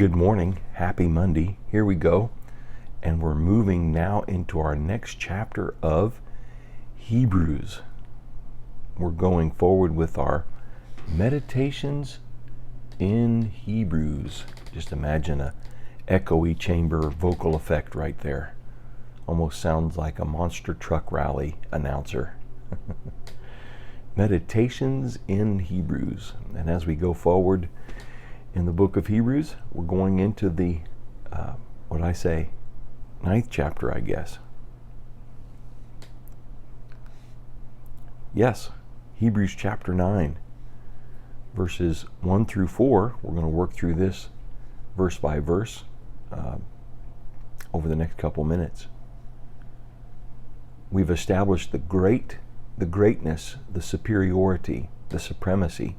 Good morning, happy Monday. Here we go. And we're moving now into our next chapter of Hebrews. We're going forward with our meditations in Hebrews. Just imagine a echoey chamber vocal effect right there. Almost sounds like a monster truck rally announcer. Meditations in Hebrews. And as we go forward in the book of Hebrews, we're going into the, ninth chapter, I guess. Yes, Hebrews chapter 9, verses 1 through 4. We're going to work through this verse by verse over the next couple minutes. We've established the greatness, the superiority, the supremacy.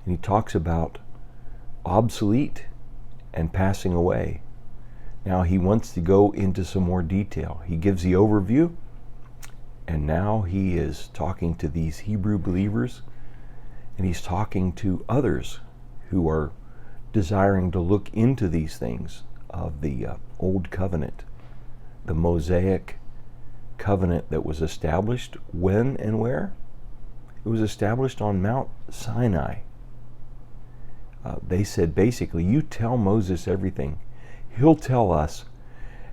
And he talks about obsolete and passing away. Now he wants to go into some more detail. He gives the overview, and now he is talking to these Hebrew believers, and he's talking to others who are desiring to look into these things of the Old Covenant, the Mosaic covenant that was established when and where? It was established on Mount Sinai. They said basically, you tell Moses everything. He'll tell us,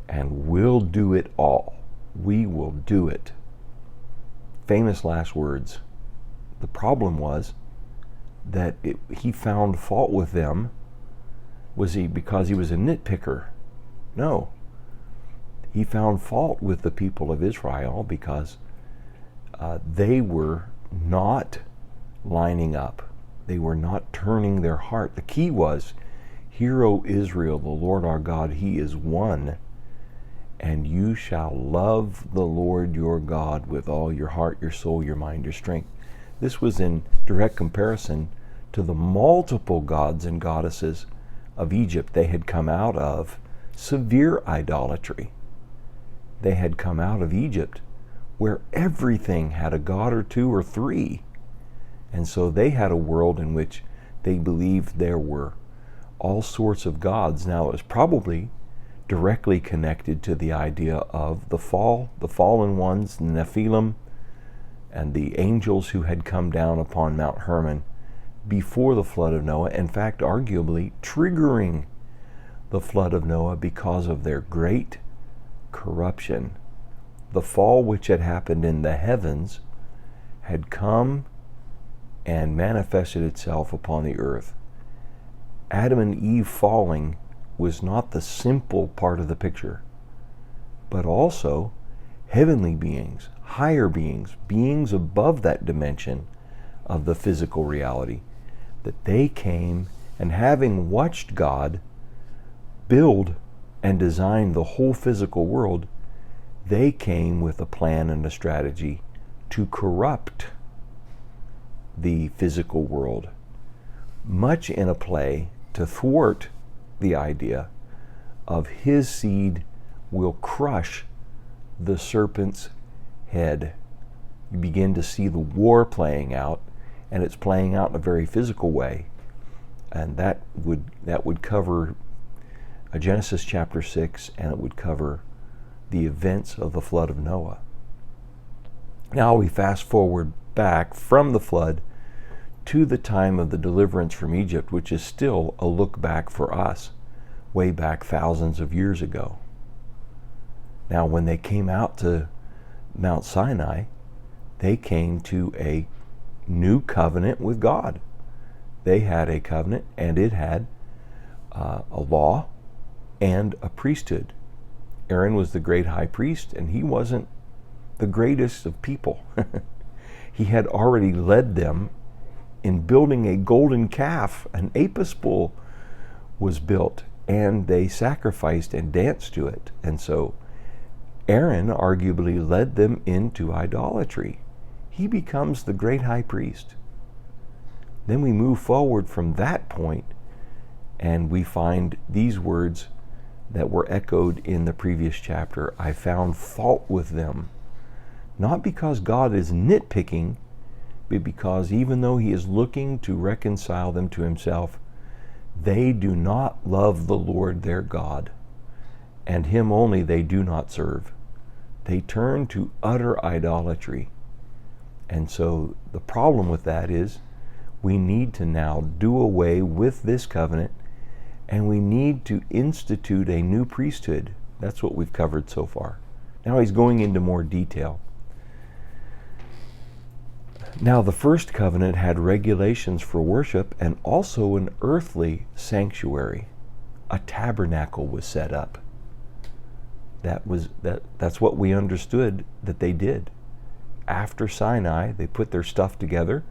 and we'll do it all. We will do it. Famous last words. The problem was that he found fault with them. Was he because he was a nitpicker? No. He found fault with the people of Israel because they were not lining up. They were not turning their heart. The key was, hear, O Israel, the Lord our God, He is one, and you shall love the Lord your God with all your heart, your soul, your mind, your strength. This was in direct comparison to the multiple gods and goddesses of Egypt. They had come out of severe idolatry. They had come out of Egypt where everything had a god or two or three. And so they had a world in which they believed there were all sorts of gods. Now it was probably directly connected to the idea of the fall, the fallen ones, the Nephilim, and the angels who had come down upon Mount Hermon before the flood of Noah. In fact, arguably triggering the flood of Noah because of their great corruption. The fall which had happened in the heavens had come and manifested itself upon the earth. Adam and Eve falling was not the simple part of the picture, but also heavenly beings, higher beings, beings above that dimension of the physical reality, that they came, and having watched God build and design the whole physical world, they came with a plan and a strategy to corrupt the physical world, much in a play to thwart the idea of his seed will crush the serpent's head. You begin to see the war playing out, and it's playing out in a very physical way, and that would cover Genesis chapter 6, and it would cover the events of the flood of Noah. Now we fast forward back from the flood to the time of the deliverance from Egypt, which is still a look back for us, way back thousands of years ago. Now when they came out to Mount Sinai, they came to a new covenant with God. They had a covenant, and it had a law and a priesthood. Aaron was the great high priest, and he wasn't the greatest of people. He had already led them in building a golden calf. An Apis bull was built, and they sacrificed and danced to it. And so Aaron arguably led them into idolatry. He becomes the great high priest. Then we move forward from that point, and we find these words that were echoed in the previous chapter. I found fault with them. Not because God is nitpicking, but because even though he is looking to reconcile them to himself, They do not love the Lord their God, and him only they do not serve. They turn to utter idolatry. And so the problem with that is we need to now do away with this covenant, and we need to institute a new priesthood. That's what we've covered so far. Now he's going into more detail. Now the first covenant had regulations for worship and also an earthly sanctuary. A tabernacle was set up. That's what we understood that they did. After Sinai, they put their stuff together,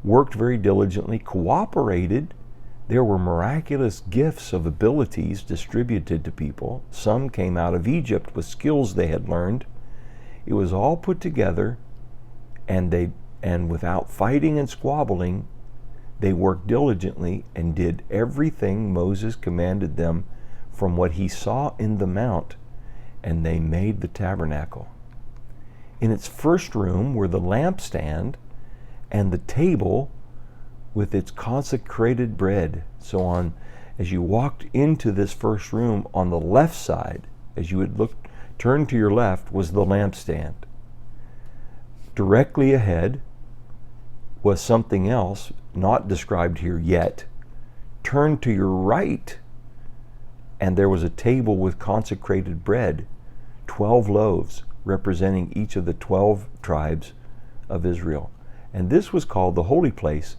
worked very diligently, cooperated. There were miraculous gifts of abilities distributed to people. Some came out of Egypt with skills they had learned. It was all put together, and without fighting and squabbling, they worked diligently and did everything Moses commanded them from what he saw in the mount, and they made the tabernacle. In its first room were the lampstand and the table with its consecrated bread. So as you walked into this first room, on the left side, as you would turn to your left, was the lampstand. Directly ahead was something else, not described here yet. Turn to your right, and there was a table with consecrated bread, 12 loaves, representing each of the 12 tribes of Israel. And this was called the holy place.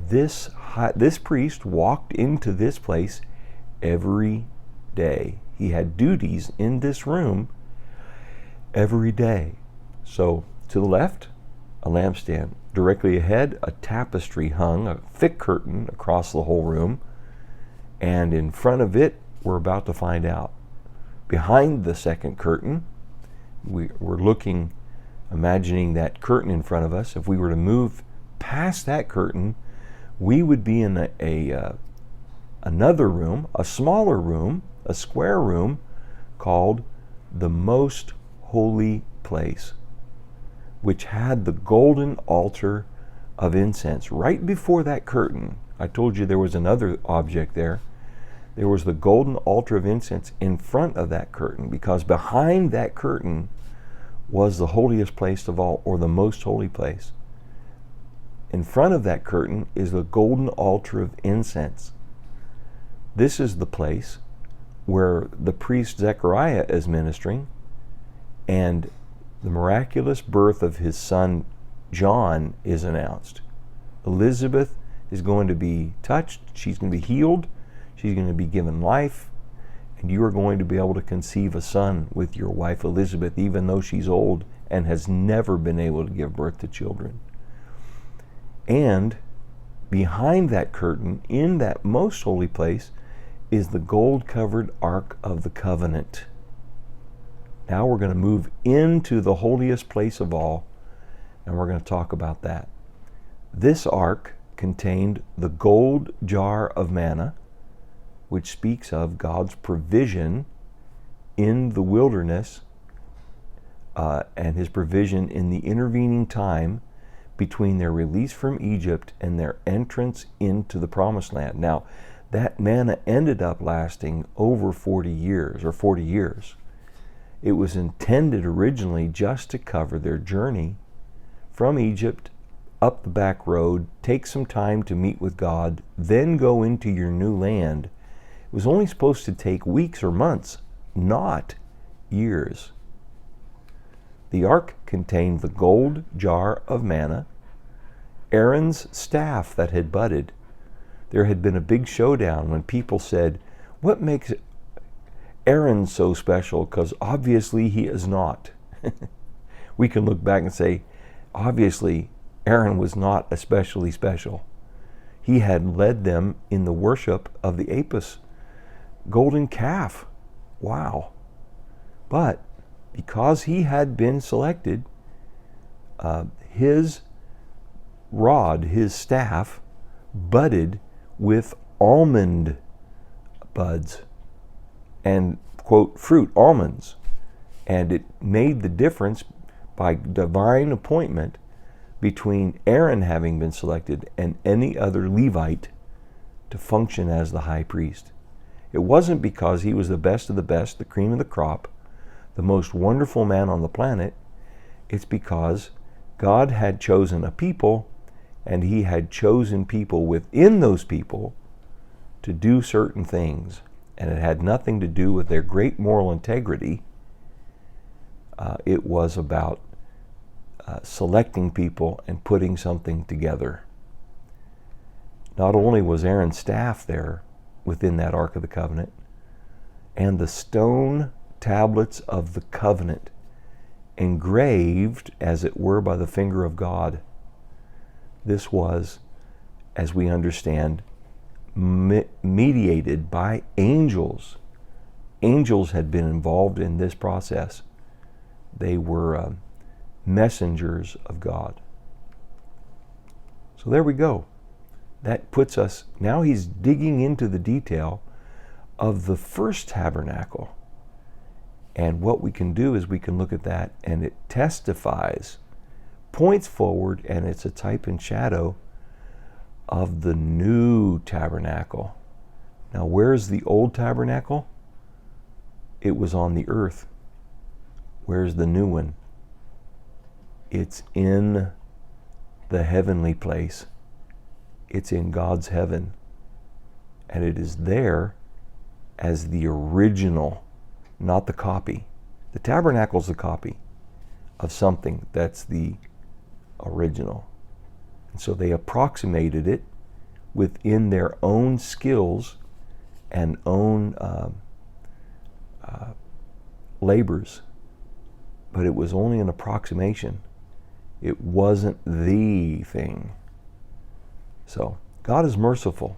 This priest walked into this place every day. He had duties in this room every day. So to the left, a lampstand. Directly ahead, a tapestry hung, a thick curtain across the whole room. And in front of it, we're about to find out. Behind the second curtain, we're looking, imagining that curtain in front of us. If we were to move past that curtain, we would be in another room, a smaller room, a square room, called the Most Holy Place, which had the golden altar of incense. Right before that curtain, I told you there was another object there. There was the golden altar of incense in front of that curtain, because behind that curtain was the holiest place of all, or the most holy place. In front of that curtain is the golden altar of incense. This is the place where the priest Zechariah is ministering, and the miraculous birth of his son John is announced. Elizabeth is going to be touched, she's going to be healed, she's going to be given life, and you are going to be able to conceive a son with your wife Elizabeth, even though she's old and has never been able to give birth to children. And behind that curtain, in that most holy place, is the gold-covered Ark of the Covenant. Now we're going to move into the holiest place of all, and we're going to talk about that. This ark contained the gold jar of manna, which speaks of God's provision in the wilderness and his provision in the intervening time between their release from Egypt and their entrance into the Promised Land. Now, that manna ended up lasting over 40 years, or 40 years. It was intended originally just to cover their journey from Egypt up the back road, take some time to meet with God, then go into your new land. It was only supposed to take weeks or months, not years. The ark contained the gold jar of manna, Aaron's staff that had budded. There had been a big showdown when people said, "What makes Aaron so special? Because obviously he is not." We can look back and say, obviously Aaron was not especially special. He had led them in the worship of the Apis golden calf. Wow. But because he had been selected, his rod, his staff, budded with almond buds and, quote, fruit, almonds. And it made the difference by divine appointment between Aaron having been selected and any other Levite to function as the high priest. It wasn't because he was the best of the best, the cream of the crop, the most wonderful man on the planet. It's because God had chosen a people, and he had chosen people within those people to do certain things. And it had nothing to do with their great moral integrity. It was about selecting people and putting something together. Not only was Aaron's staff there within that Ark of the Covenant, and the stone tablets of the covenant engraved, as it were, by the finger of God. This was, as we understand, mediated by angels. Angels had been involved in this process. They were messengers of God. So there we go. That puts us, now he's digging into the detail of the first tabernacle. And what we can do is we can look at that, and it testifies, points forward, and it's a type and shadow of the new tabernacle. Now, where's the old tabernacle? It was on the earth. Where's the new one? It's in the heavenly place. It's in God's heaven. And it is there as the original, not the copy. The tabernacle's the copy of something that's the original. And so they approximated it within their own skills and own labors. But it was only an approximation. It wasn't the thing. So God is merciful,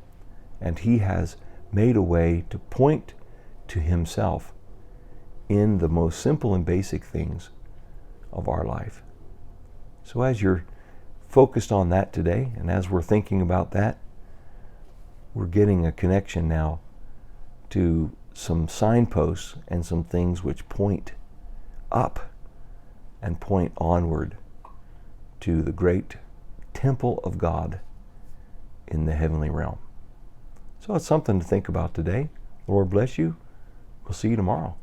and he has made a way to point to himself in the most simple and basic things of our life. So as you're focused on that today, and as we're thinking about that, we're getting a connection now to some signposts and some things which point up and point onward to the great temple of God in the heavenly realm. So it's something to think about today. Lord bless you. We'll see you tomorrow.